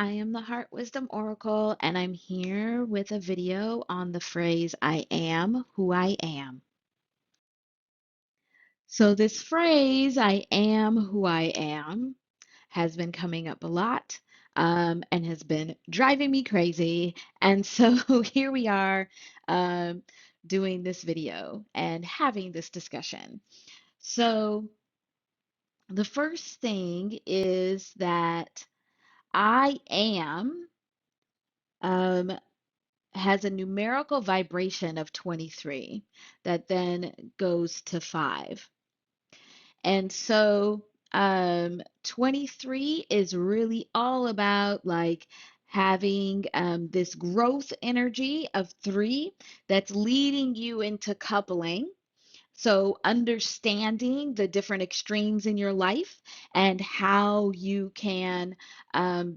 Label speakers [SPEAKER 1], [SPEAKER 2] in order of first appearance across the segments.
[SPEAKER 1] I am the Heart Wisdom Oracle, and I'm here with a video on the phrase, I am who I am. So, this phrase, I am who I am, has been coming up a lot and has been driving me crazy. And so, here we are um, doing this video and having this discussion. So, the first thing is that I am. Um, has a numerical vibration of 23 that then goes to 5. And so 23 is really all about like having this growth energy of 3 that's leading you into coupling. So, understanding the different extremes in your life and how you can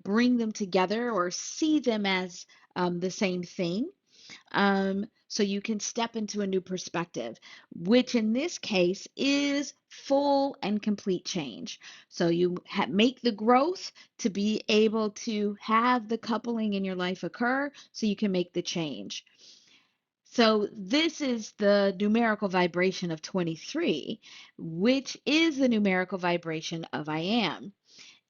[SPEAKER 1] bring them together or see them as the same thing, so you can step into a new perspective, which in this case is full and complete change. So you make the growth to be able to have the coupling in your life occur so you can make the change. So this is the numerical vibration of 23, which is the numerical vibration of I am.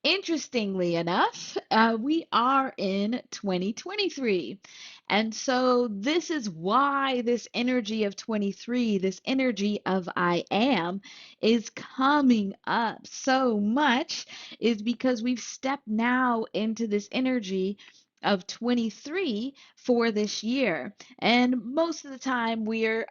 [SPEAKER 1] Interestingly enough, we are in 2023. And so, this is why this energy of 23, this energy of I am, is coming up so much, is because we've stepped now into this energy of 23 for this year. And most of the time, we're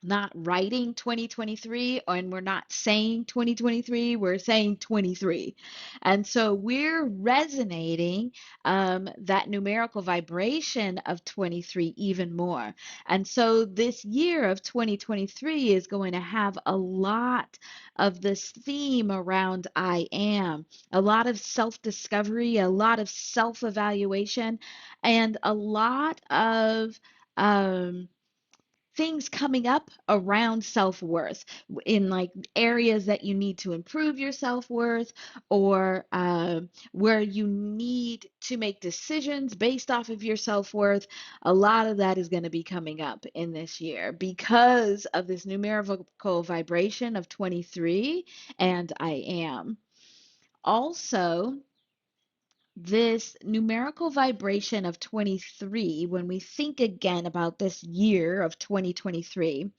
[SPEAKER 1] not writing 2023 and we're not saying 2023, we're saying 23. And so we're resonating that numerical vibration of 23 even more. And so this year of 2023 is going to have a lot of this theme around I am, a lot of self discovery, a lot of self evaluation, and a lot of um, things coming up around self-worth in like areas that you need to improve your self-worth or where you need to make decisions based off of your self-worth. A lot of that is going to be coming up in this year because of this numerical vibration of 23 and I am. Also, this numerical vibration of 23, when we think again about this year of 2023,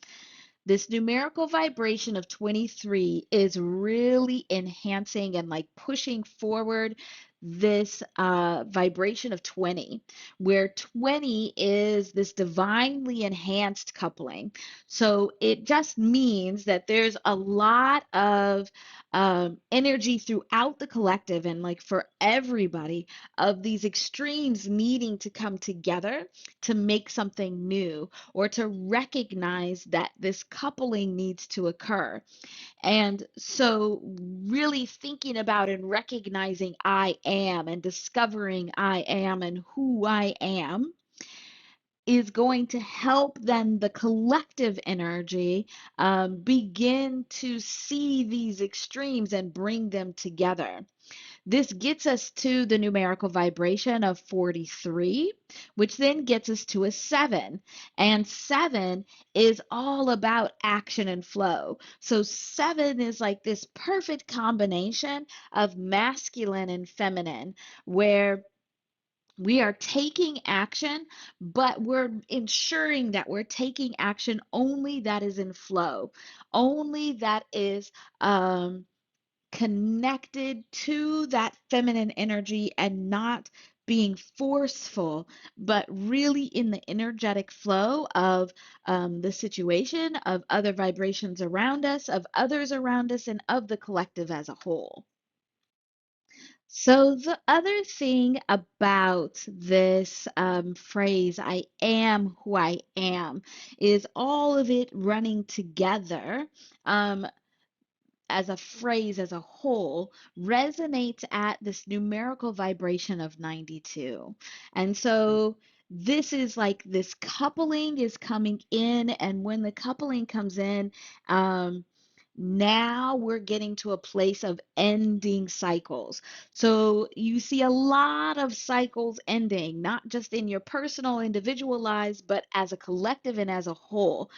[SPEAKER 1] this numerical vibration of 23 is really enhancing and like pushing forward this vibration of 20, where 20 is this divinely enhanced coupling. So it just means that there's a lot of energy throughout the collective and like for everybody of these extremes needing to come together to make something new or to recognize that this coupling needs to occur. And so, really thinking about and recognizing I am and discovering I am and who I am is going to help then the collective energy begin to see these extremes and bring them together. This gets us to the numerical vibration of 43, which then gets us to a 7. And 7 is all about action and flow. So 7 is like this perfect combination of masculine and feminine, where we are taking action, but we're ensuring that we're taking action only that is in flow, only that is connected to that feminine energy and not being forceful, but really in the energetic flow of the situation, of other vibrations around us, of others around us, and of the collective as a whole. So, the other thing about this phrase, I am who I am, is all of it running together. Um, as a phrase as a whole resonates at this numerical vibration of 92. And so this is like this coupling is coming in, and when the coupling comes in, um, Now we're getting to a place of ending cycles. So you see a lot of cycles ending, not just in your personal, individual lives, but as a collective and as a whole.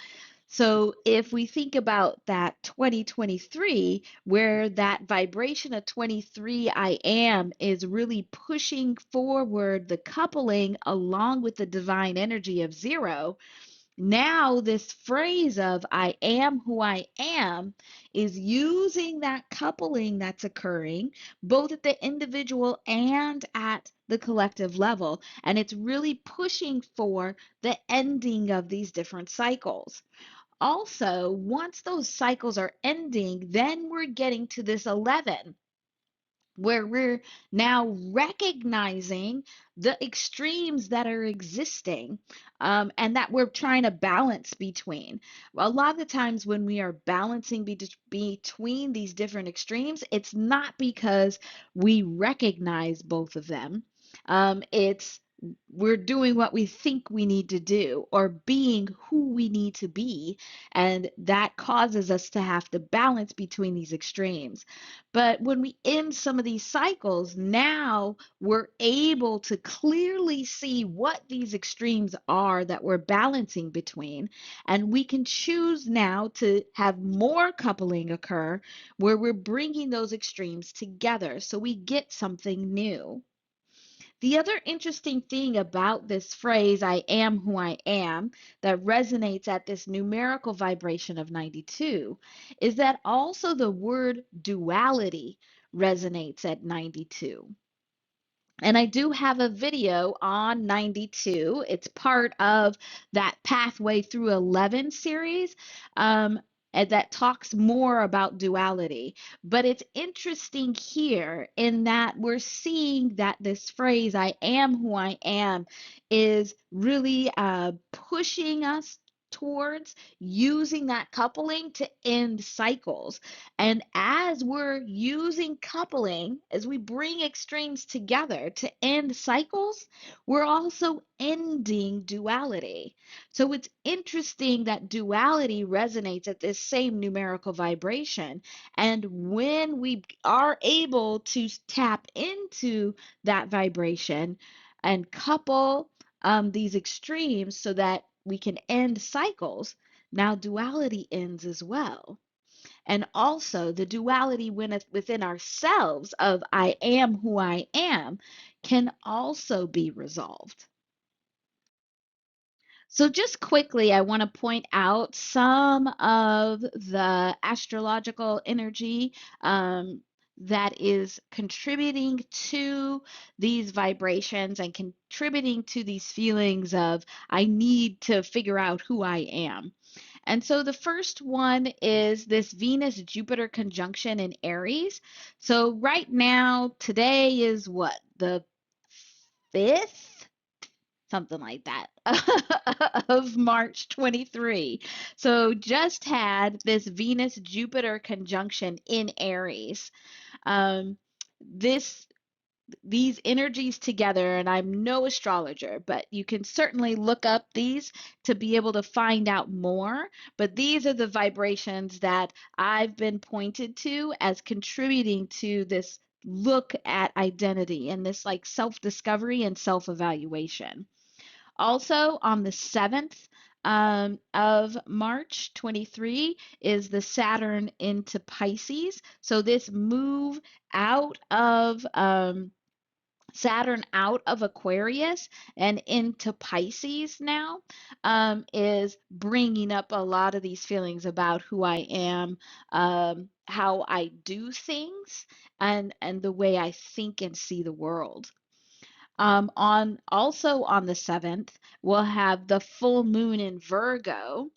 [SPEAKER 1] So if we think about that 2023, where that vibration of 23 I am is really pushing forward the coupling along with the divine energy of zero, now this phrase of I am who I am is using that coupling that's occurring both at the individual and at the collective level. And it's really pushing for the ending of these different cycles. Also, once those cycles are ending, then we're getting to this 11, where we're now recognizing the extremes that are existing, and that we're trying to balance between. A lot of the times when we are balancing between these different extremes, it's not because we recognize both of them. It's we're doing what we think we need to do or being who we need to be, and that causes us to have to balance between these extremes. But when we end some of these cycles, now we're able to clearly see what these extremes are that we're balancing between. And we can choose now to have more coupling occur where we're bringing those extremes together so we get something new. The other interesting thing about this phrase, I am who I am, that resonates at this numerical vibration of 92, is that also the word duality resonates at 92. And I do have a video on 92. It's part of that Pathway Through 11 series, and that talks more about duality. But it's interesting here in that we're seeing that this phrase, I am who I am, is really pushing us towards using that coupling to end cycles. And as we're using coupling, as we bring extremes together to end cycles, we're also ending duality. So it's interesting that duality resonates at this same numerical vibration. And when we are able to tap into that vibration and couple these extremes so that we can end cycles, now duality ends as well. And also the duality within ourselves of I am who I am can also be resolved. So, just quickly, I want to point out some of the astrological energy that is contributing to these vibrations and contributing to these feelings of I need to figure out who I am. And so the first one is this Venus Jupiter conjunction in Aries. So right now, today is what, the 5th? Something like that, of March 23. So just had this Venus Jupiter conjunction in Aries. Um, this these energies together, and I'm no astrologer, but you can certainly look up these to be able to find out more. But these are the vibrations that I've been pointed to as contributing to this look at identity and this like self-discovery and self-evaluation. Also, on the 7th of March 23 is the Saturn into Pisces. So this move out of Saturn out of Aquarius and into Pisces now is bringing up a lot of these feelings about who I am, how I do things, and the way I think and see the world. On also on the 7th, we'll have the full moon in Virgo,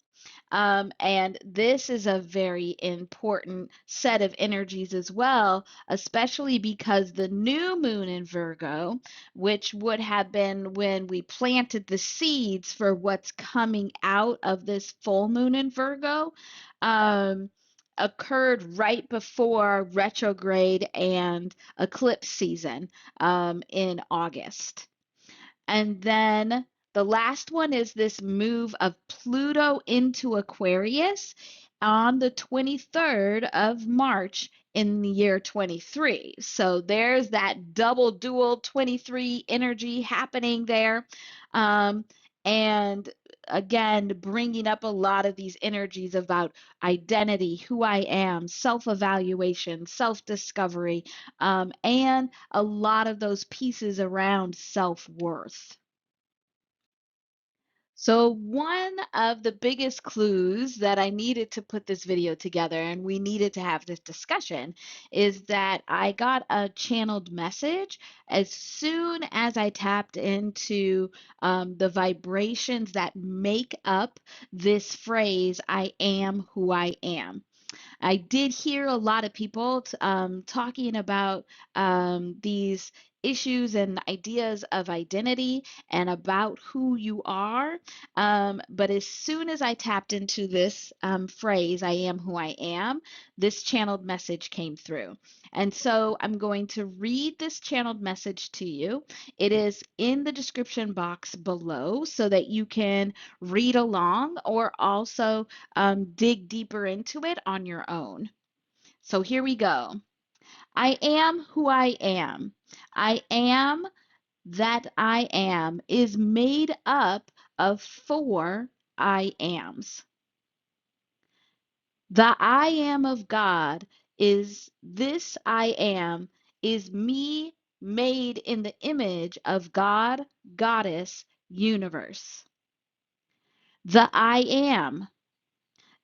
[SPEAKER 1] and this is a very important set of energies as well, especially because the new moon in Virgo, which would have been when we planted the seeds for what's coming out of this full moon in Virgo, um, occurred right before retrograde and eclipse season in August. And then the last one is this move of Pluto into Aquarius. on the 23rd of March in the year 23. So there's that double dual 23 energy happening there. Um, and again, bringing up a lot of these energies about identity, who I am, self evaluation, self discovery, and a lot of those pieces around self worth. So one of the biggest clues that I needed to put this video together and we needed to have this discussion is that I got a channeled message as soon as I tapped into the vibrations that make up this phrase, I am who I am. I did hear a lot of people talking about these issues and ideas of identity and about who you are. But as soon as I tapped into this phrase, I am who I am, this channeled message came through. And so I'm going to read this channeled message to you. It is in the description box below so that you can read along or also dig deeper into it on your own. So here we go. I am who I am. I am that I am is made up of four I ams. The I am of God is this I am is me made in the image of God, Goddess, universe. The I am.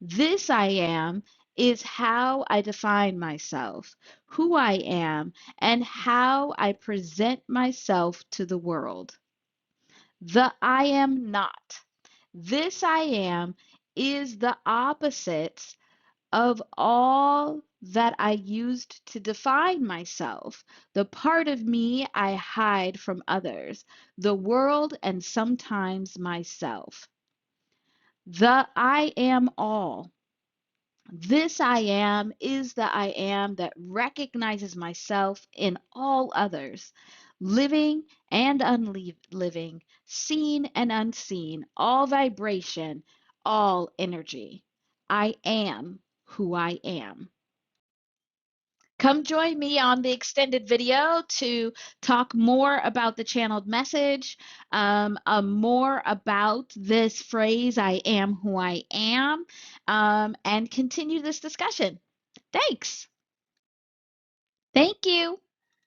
[SPEAKER 1] This I am is how I define myself, who I am, and how I present myself to the world. The I am not. This I am is the opposite of all that I used to define myself, the part of me I hide from others, the world, and sometimes myself. The I am all. This I am is the I am that recognizes myself in all others, living and unliving, seen and unseen, all vibration, all energy. I am who I am. Come join me on the extended video to talk more about the channeled message, more about this phrase, I am who I am, and continue this discussion. Thanks. Thank you.